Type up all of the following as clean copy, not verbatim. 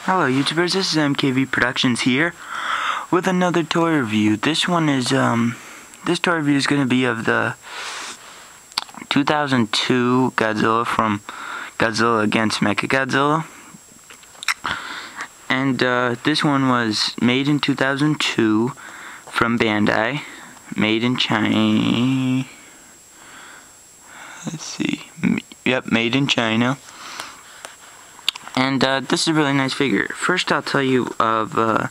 Hello YouTubers, this is MKV Productions here with another toy review. This one is, this toy review is going to be of the 2002 Godzilla from Godzilla against Mechagodzilla. And this one was made in 2002 from Bandai, made in China. Let's see, yep, made in China. And this is a really nice figure. First I'll tell you of the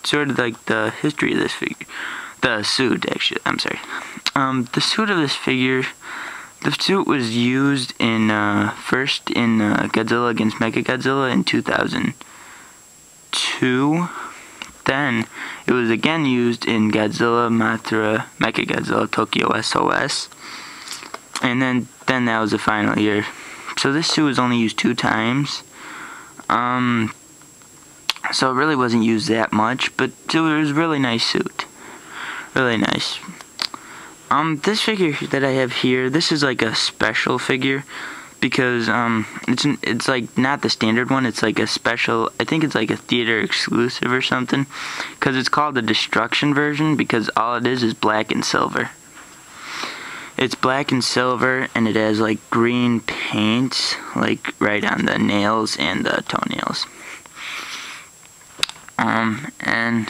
sort of like the history of this figure. The suit, actually, I'm sorry. The suit of this figure, the suit was used in first in Godzilla against Mechagodzilla in 2002. Then it was again used in Godzilla Mechagodzilla Tokyo SOS. And then that was the final year. So this suit was only used 2 times. So it really wasn't used that much, but it was a really nice suit. Really nice. This figure that I have here, this is like a special figure because it's like not the standard one. It's like a special. I think it's like a theater exclusive or something, because it's called the Destruction version because all it is black and silver. It's black and silver, and it has like green paint, like right on the nails and the toenails. And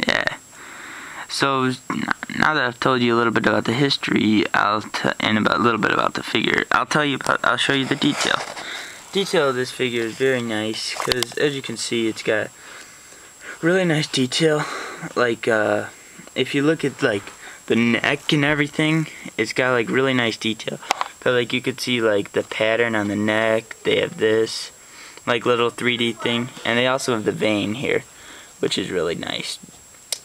yeah. So now that I've told you a little bit about the history, and about a little bit about the figure, I'll show you the detail. Detail of this figure is very nice because, as you can see, it's got really nice detail. Like if you look at like the neck and everything, it's got like really nice detail. But like you could see like the pattern on the neck. They have this like little 3D thing, and they also have the vein here, which is really nice.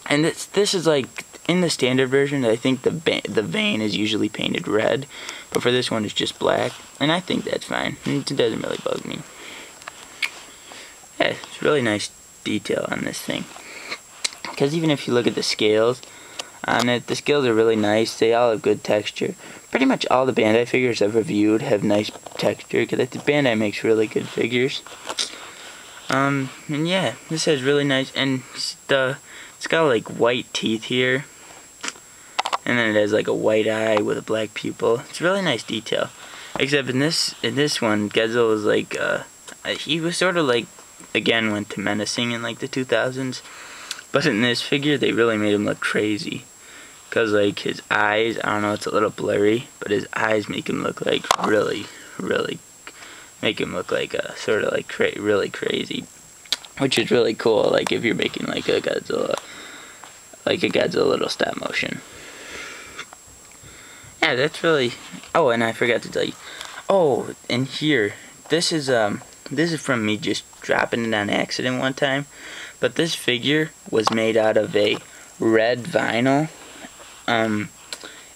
And this is like in the standard version. I think the vein is usually painted red, but for this one it's just black, and I think that's fine. It doesn't really bug me. Yeah, it's really nice detail on this thing. Because even if you look at the scales on it, the scales are really nice. They all have good texture. Pretty much all the Bandai figures I've reviewed have nice texture, because I think Bandai makes really good figures. And yeah, this has really nice, and it's got like white teeth here, and then it has like a white eye with a black pupil. It's really nice detail. Except in this one, Godzilla was like he was sort of like, again, went to menacing in like the 2000s. But in this figure, they really made him look crazy. Because, like, his eyes, I don't know, it's a little blurry, but his eyes make him look like really make him look like sort of like really crazy. Which is really cool, like, if you're making, like, a Godzilla little stop motion. Yeah, that's really, oh, and I forgot to tell you. Oh, and here, this is from me just dropping it on accident one time. But this figure was made out of a red vinyl.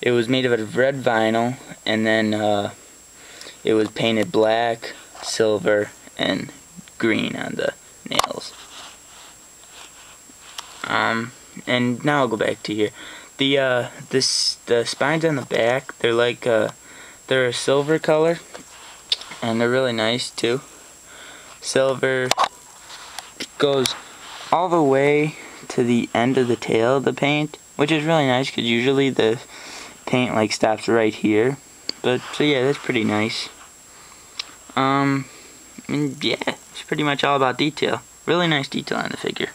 It was made out of red vinyl, and then it was painted black, silver, and green on the nails. And now I'll go back to here. The spines on the back, they're like they're a silver color, and they're really nice too. Silver goes all the way to the end of the tail of the paint, which is really nice because usually the paint like stops right here. But so yeah, that's pretty nice. And yeah, it's pretty much all about detail. Really nice detail on the figure.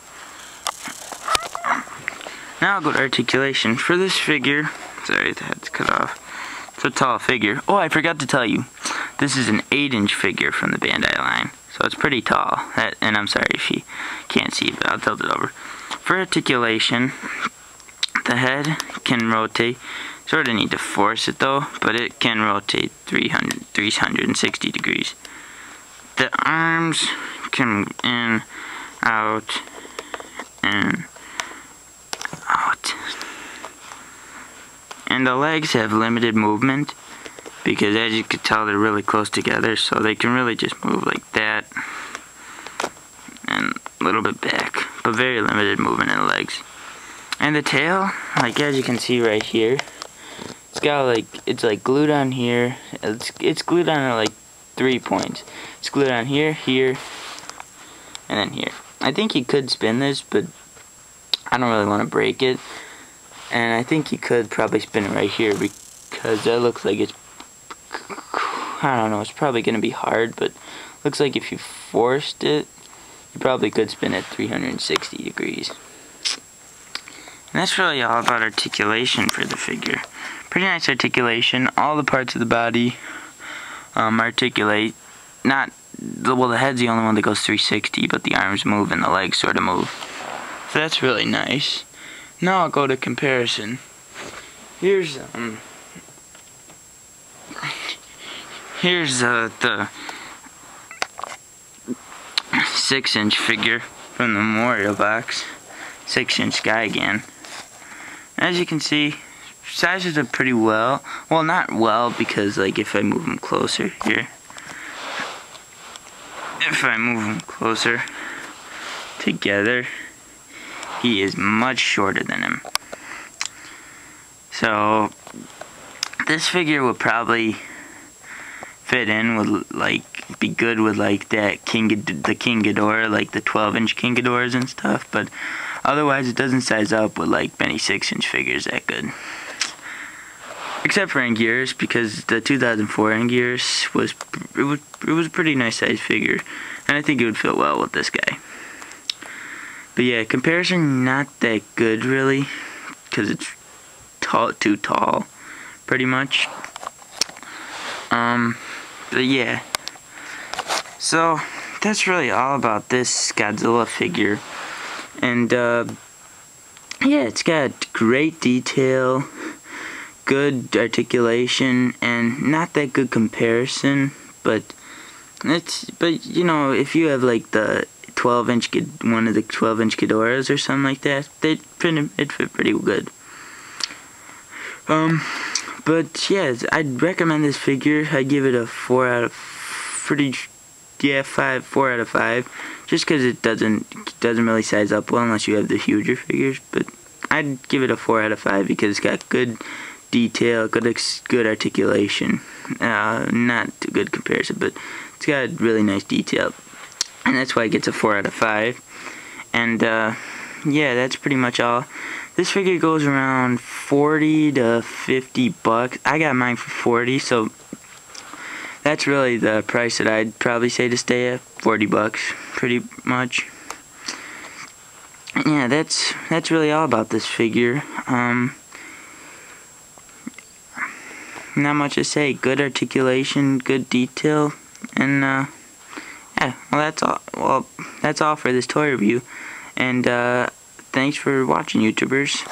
Now I'll go to articulation. For this figure, sorry, the head's cut off. It's a tall figure. Oh, I forgot to tell you, this is an 8-inch figure from the Bandai line. So it's pretty tall, and I'm sorry if you can't see, but I'll tilt it over. For articulation, the head can rotate. Sort of need to force it though, but it can rotate 360 degrees. The arms can in, out, and out. And the legs have limited movement, because as you can tell, they're really close together, so they can really just move like that and a little bit back, but very limited movement in the legs. And the tail, like as you can see right here, it's got like, it's like glued on here. It's glued on at like 3 points. It's glued on here, here, and then here. I think you could spin this, but I don't really want to break it. And I think you could probably spin it right here, because that looks like it's, I don't know, it's probably going to be hard, but looks like if you forced it, you probably could spin it 360 degrees. And that's really all about articulation for the figure. Pretty nice articulation. All the parts of the body articulate. Not, well, the head's the only one that goes 360, but the arms move and the legs sort of move. So that's really nice. Now I'll go to comparison. Here's the 6-inch figure from the Memorial box. 6-inch Gigan. As you can see, sizes are pretty well. Well, not well, because like if I move them closer here, if I move them closer together, he is much shorter than him. So this figure would probably fit in with, like, be good with like that King Ghidorah, like the 12-inch King Ghidorahs and stuff, but otherwise it doesn't size up with like many 6-inch figures that good. Except for Anguirus, because the 2004 Anguirus was a pretty nice size figure, and I think it would fit well with this guy. But yeah, comparison not that good really, because it's too tall, pretty much. But yeah, so that's really all about this Godzilla figure, and yeah, it's got great detail, good articulation, and not that good comparison, but you know, if you have like the 12-inch, one of the 12-inch Ghidorahs or something like that, it'd fit pretty good. But yeah, I'd recommend this figure. I'd give it a 4 out of 4 out of 5, just because it doesn't really size up well unless you have the huger figures. But I'd give it a 4 out of 5 because it's got good detail, good articulation. Not a good comparison, but it's got really nice detail, and that's why it gets a 4 out of 5. And yeah, that's pretty much all. This figure goes around 40 to 50 bucks. I got mine for 40, so that's really the price that I'd probably say to stay at. 40 bucks, pretty much. Yeah, that's really all about this figure. Not much to say. Good articulation, good detail, and yeah, well, that's all. Well, that's all for this toy review, and thanks for watching, YouTubers.